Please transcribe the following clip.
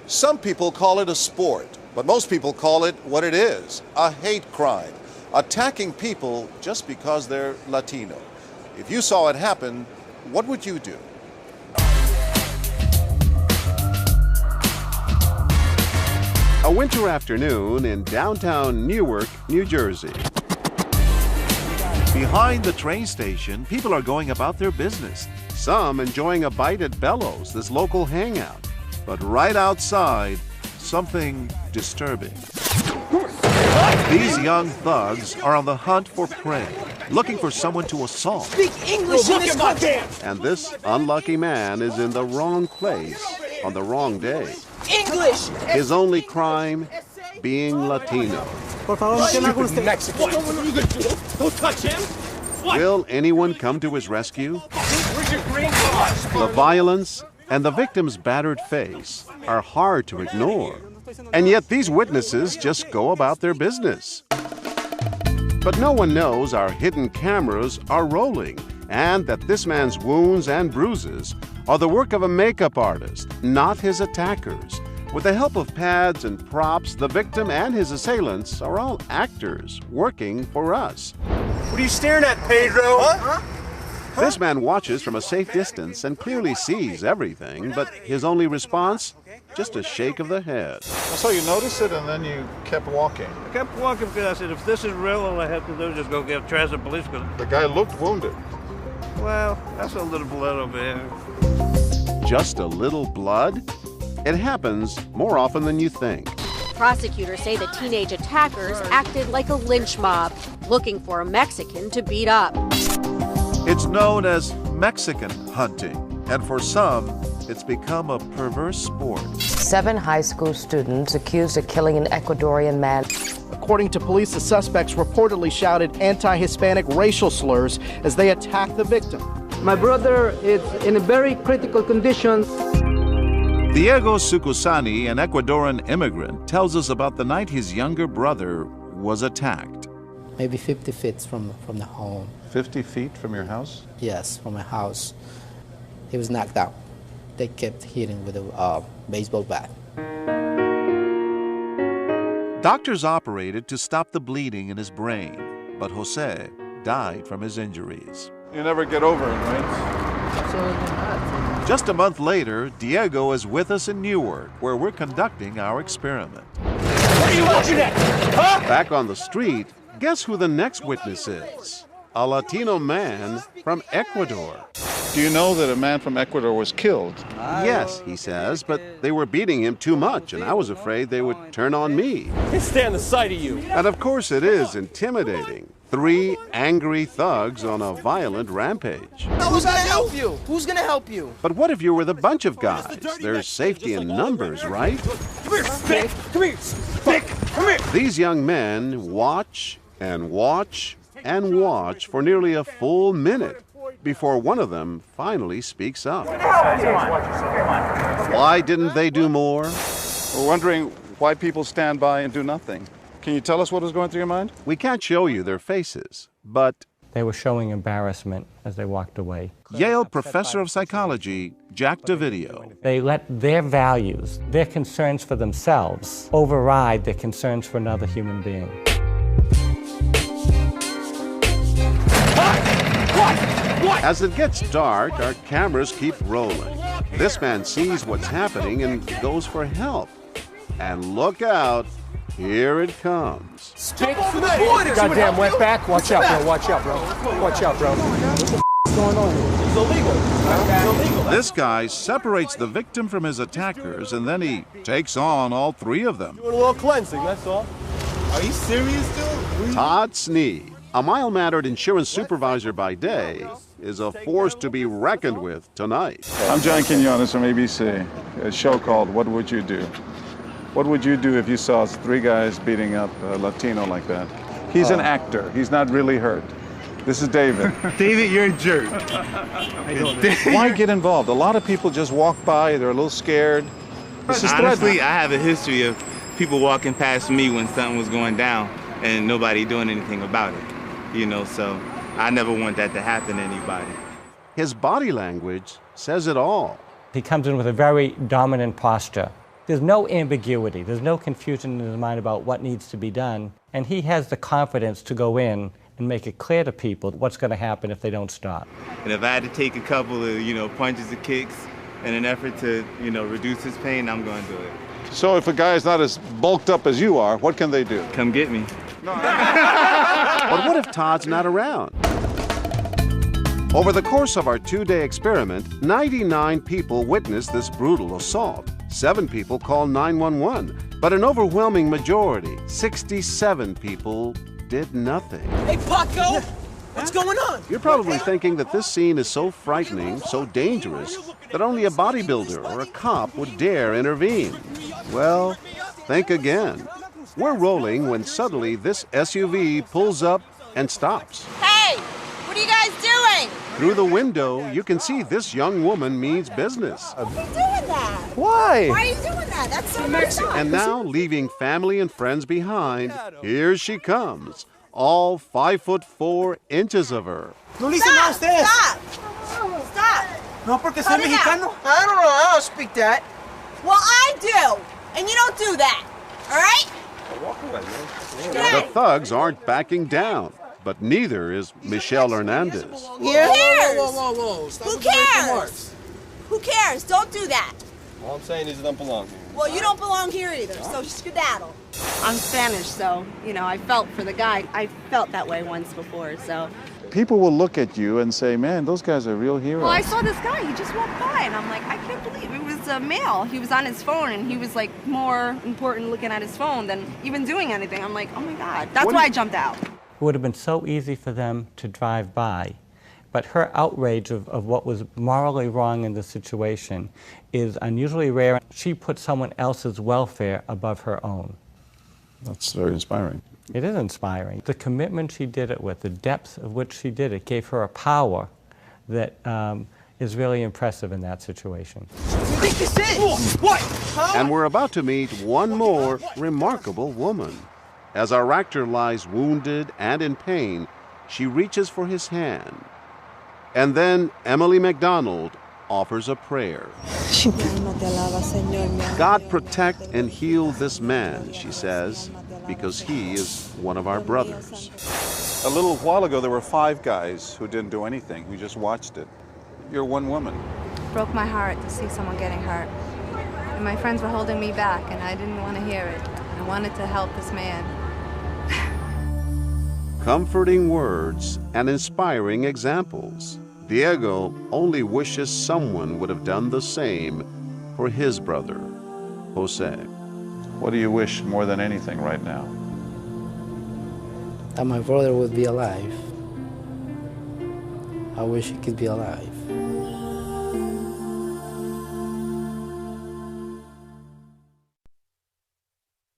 Some people call it a sport, but most people call it what it is, a hate crime, attacking people just because they're Latino. If you saw it happen, what would you do? A winter afternoon in downtown Newark, New Jersey. Behind the train station, people are going about their business. Some enjoying a bite at Bellows, this local hangout. But right outside, something disturbing. These young thugs are on the hunt for prey, looking for someone to assault. Speak English in this country! And this unlucky man is in the wrong place on the wrong day. English! His only crime, being Latino. Stupid Mexican. Don't touch him! What? Will anyone come to his rescue? Where's your green card? The violence and the victim's battered face are hard to ignore. And yet these witnesses just go about their business. But no one knows our hidden cameras are rolling and that this man's wounds and bruises are the work of a makeup artist, not his attackers. With the help of pads and props, the victim and his assailants are all actors working for us. What are you staring at, Pedro? Huh? This man watches from a safe distance and clearly sees everything, but his only response, just a shake of the head. So you noticed it and then you kept walking. I kept walking because I said, if this is real, all I have to do is just go get transit police. The guy looked wounded. Well, that's a little blood over here. Just a little blood? It happens more often than you think. Prosecutors say the teenage attackers acted like a lynch mob, looking for a Mexican to beat up. It's known as Mexican hunting, and for some, it's become a perverse sport. 7 high school students accused of killing an Ecuadorian man. According to police, the suspects reportedly shouted anti-Hispanic racial slurs as they attacked the victim. My brother is in a very critical condition. Diego Sucusani, an Ecuadorian immigrant, tells us about the night his younger brother was attacked. Maybe 50 feet from the home. 50 feet from your house? Yes, from my house. He was knocked out. They kept hitting with a baseball bat. Doctors operated to stop the bleeding in his brain, but Jose died from his injuries. You never get over it, right? Absolutely not. Just a month later, Diego is with us in Newark, where we're conducting our experiment. What are you looking at? Huh? Back on the street, guess who the next witness is? A Latino man from Ecuador. Do you know that a man from Ecuador was killed? Yes, he says, but they were beating him too much, and I was afraid they would turn on me. I can't stand the sight of you. And of course it is intimidating. 3 angry thugs on a violent rampage. Who's gonna help you? Who's gonna help you? But what if you're with a bunch of guys? There's safety in numbers, right? Come here, Spick! Come here, Spick! Come here! These young men watch and watch and watch for nearly a full minute before one of them finally speaks up. Why didn't they do more? We're wondering why people stand by and do nothing. Can you tell us what was going through your mind? We can't show you their faces, but they were showing embarrassment as they walked away. Yale professor of psychology, Jack Davidio. They let their values, their concerns for themselves, override their concerns for another human being. As it gets dark, our cameras keep rolling. This man sees what's happening and goes for help. And look out, here it comes. Stick over the border! Goddamn wetback. Watch out, bro. Watch out, bro. Watch out, bro. What the is going on here? It's illegal. It's illegal. This guy separates the victim from his attackers, and then he takes on all 3 of them. Doing a little cleansing, that's all. Are you serious, dude? Todd Sneed, a mild-mannered insurance supervisor by day, is a force to be reckoned with tonight. I'm John Quinones from ABC, a show called What Would You Do? What would you do if you saw 3 guys beating up a Latino like that? He's an actor. He's not really hurt. This is David. David, you're a jerk. Why get involved? A lot of people just walk by. They're a little scared. This is honestly, I have a history of people walking past me when something was going down and nobody doing anything about it. You know, so I never want that to happen to anybody. His body language says it all. He comes in with a very dominant posture. There's no ambiguity, there's no confusion in his mind about what needs to be done, and he has the confidence to go in and make it clear to people what's going to happen if they don't stop. And if I had to take a couple of, punches or kicks in an effort to, reduce his pain, I'm going to do it. So if a guy is not as bulked up as you are, what can they do? Come get me. But what if Todd's not around? Over the course of our 2-day experiment, 99 people witnessed this brutal assault. 7 people called 911, but an overwhelming majority, 67 people, did nothing. Hey, Paco! What's going on? You're probably thinking that this scene is so frightening, so dangerous, that only a bodybuilder or a cop would dare intervene. Well, think again. We're rolling when suddenly this SUV pulls up and stops. Hey! What are you guys doing? Through the window, you can see this young woman means business. Why are you doing that? Why? Why are you doing that? That's so messed up. And now, leaving family and friends behind, here she comes. All 5'4" of her. No listen now, ustedes. Stop! Stop! No, porque soy Cut it out. mexicano. I don't know. I don't speak that. Well, I do, and you don't do that. All right? The thugs aren't backing down, but neither is Michelle Hernandez. Who cares? Whoa. Stop Who with the racial cares? marks. Who cares? Don't do that. All I'm saying is you don't belong here. Well, you don't belong here either, so skedaddle. I'm Spanish, so, I felt for the guy. I felt that way once before, so. People will look at you and say, man, those guys are real heroes. Well, I saw this guy, he just walked by, and I'm like, I can't believe it was a male. He was on his phone, and he was, more important looking at his phone than even doing anything. I'm like, oh my God. That's why I jumped out. It would have been so easy for them to drive by. But her outrage of what was morally wrong in the situation is unusually rare. She put someone else's welfare above her own. That's very inspiring. It is inspiring. The commitment she did it with, the depth of which she did it, gave her a power that is really impressive in that situation. You think this is? What? Huh? And we're about to meet one more remarkable woman. As our actor lies wounded and in pain, she reaches for his hand. And then Emily McDonald offers a prayer. God protect and heal this man, she says, because he is one of our brothers. A little while ago, there were 5 guys who didn't do anything, who just watched it. You're one woman. Broke my heart to see someone getting hurt. And my friends were holding me back, and I didn't want to hear it. I wanted to help this man. Comforting words and inspiring examples. Diego only wishes someone would have done the same for his brother, Jose. What do you wish more than anything right now? That my brother would be alive. I wish he could be alive.